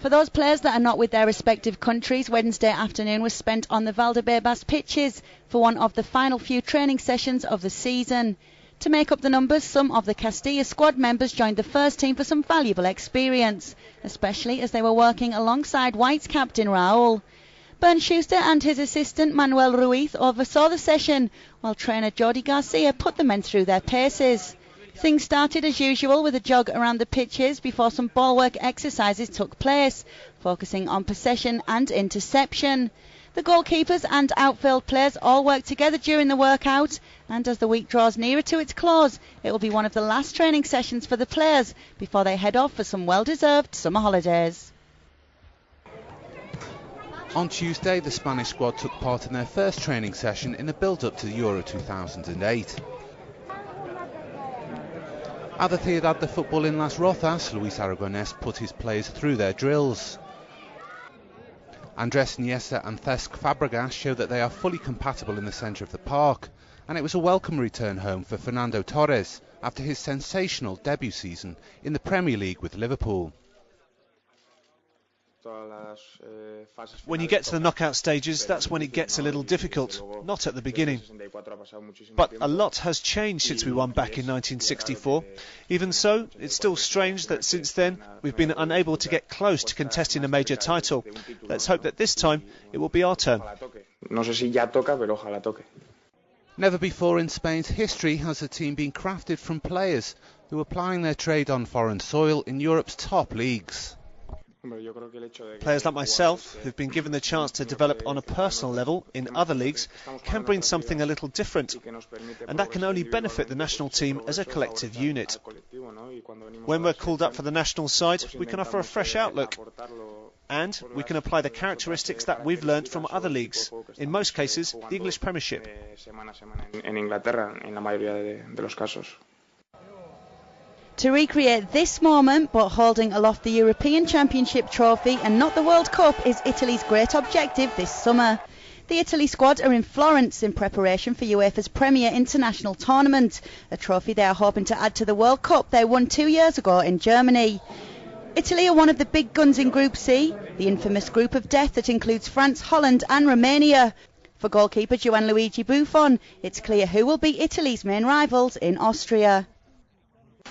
For those players that are not with their respective countries, Wednesday afternoon was spent on the Valdebebas pitches for one of the final few training sessions of the season. To make up the numbers, some of the Castilla squad members joined the first team for some valuable experience, especially as they were working alongside White's captain Raúl. Bernd Schuster and his assistant Manuel Ruiz oversaw the session, while trainer Jordi Garcia put the men through their paces. Things started as usual with a jog around the pitches before some ball work exercises took place, focusing on possession and interception. The goalkeepers and outfield players all worked together during the workout, and as the week draws nearer to its close, it will be one of the last training sessions for the players before they head off for some well-deserved summer holidays. On Tuesday, the Spanish squad took part in their first training session in the build-up to Euro 2008. At the Ciudad de Football in Las Rozas, Luis Aragonés put his players through their drills. Andrés Iniesta and Cesc Fabregas show that they are fully compatible in the centre of the park, and it was a welcome return home for Fernando Torres after his sensational debut season in the Premier League with Liverpool. When you get to the knockout stages, that's when it gets a little difficult, not at the beginning. But a lot has changed since we won back in 1964. Even so, it's still strange that since then we've been unable to get close to contesting a major title. Let's hope that this time it will be our turn. Never before in Spain's history has a team been crafted from players who are plying their trade on foreign soil in Europe's top leagues. Players like myself, who've been given the chance to develop on a personal level in other leagues, can bring something a little different, and that can only benefit the national team as a collective unit. When we're called up for the national side, we can offer a fresh outlook, and we can apply the characteristics that we've learned from other leagues, in most cases the English Premiership. To recreate this moment, but holding aloft the European Championship trophy and not the World Cup, is Italy's great objective this summer. The Italy squad are in Florence in preparation for UEFA's premier international tournament, a trophy they are hoping to add to the World Cup they won 2 years ago in Germany. Italy are one of the big guns in Group C, the infamous group of death that includes France, Holland and Romania. For goalkeeper Gianluigi Buffon, it's clear who will be Italy's main rivals in Austria.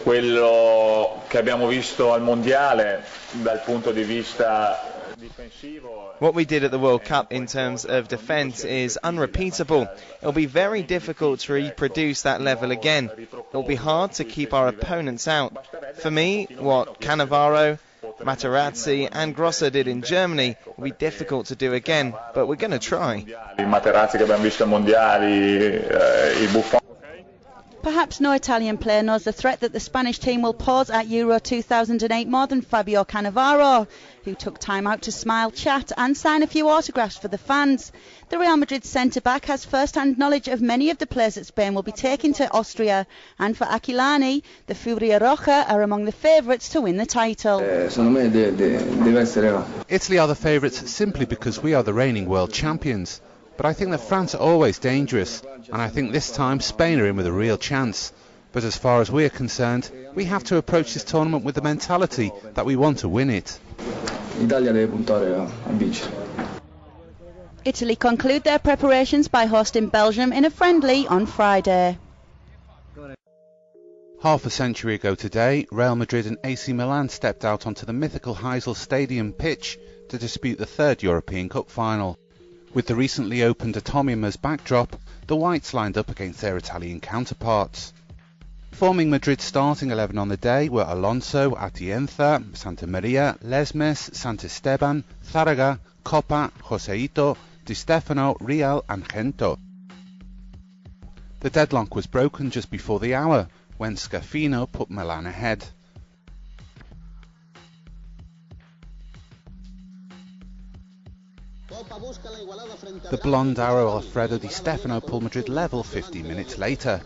Quello che abbiamo visto al mondiale dal punto di vista difensivo. What we did at the World Cup in terms of defence is unrepeatable. It'll be very difficult to reproduce that level again. It'll be hard to keep our opponents out. For me, what Cannavaro, Materazzi and Grosser did in Germany will be difficult to do again, but we're going to try. Materazzi che abbiamo visto ai mondiali, il Buffon. Perhaps no Italian player knows the threat that the Spanish team will pose at Euro 2008 more than Fabio Cannavaro, who took time out to smile, chat and sign a few autographs for the fans. The Real Madrid centre-back has first-hand knowledge of many of the players that Spain will be taking to Austria, and for Aquilani, the Furia Roja are among the favourites to win the title. Italy are the favourites simply because we are the reigning world champions. But I think that France are always dangerous, and I think this time Spain are in with a real chance. But as far as we're concerned, we have to approach this tournament with the mentality that we want to win it. Italy conclude their preparations by hosting Belgium in a friendly on Friday. Half a century ago today, Real Madrid and AC Milan stepped out onto the mythical Heysel Stadium pitch to dispute the third European Cup final. With the recently opened Atomium as backdrop, the Whites lined up against their Italian counterparts. Forming Madrid's starting 11 on the day were Alonso, Atienza, Santa Maria, Lesmes, Santesteban, Zárraga, Copa, Joseito, Di Stefano, Real and Gento. The deadlock was broken just before the hour, when Scafino put Milan ahead. The blonde arrow Alfredo Di Stefano pulled Madrid level 15 minutes later.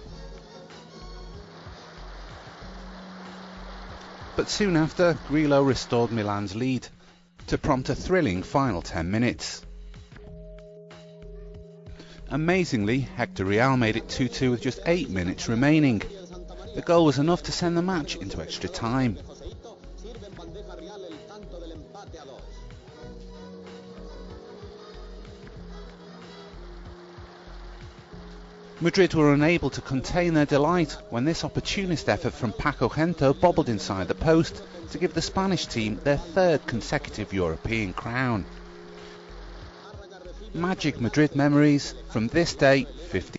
But soon after, Grillo restored Milan's lead, to prompt a thrilling final 10 minutes. Amazingly, Hector Real made it 2-2 with just 8 minutes remaining. The goal was enough to send the match into extra time. Madrid were unable to contain their delight when this opportunist effort from Paco Gento bobbled inside the post to give the Spanish team their third consecutive European crown. Magic Madrid memories from this day 50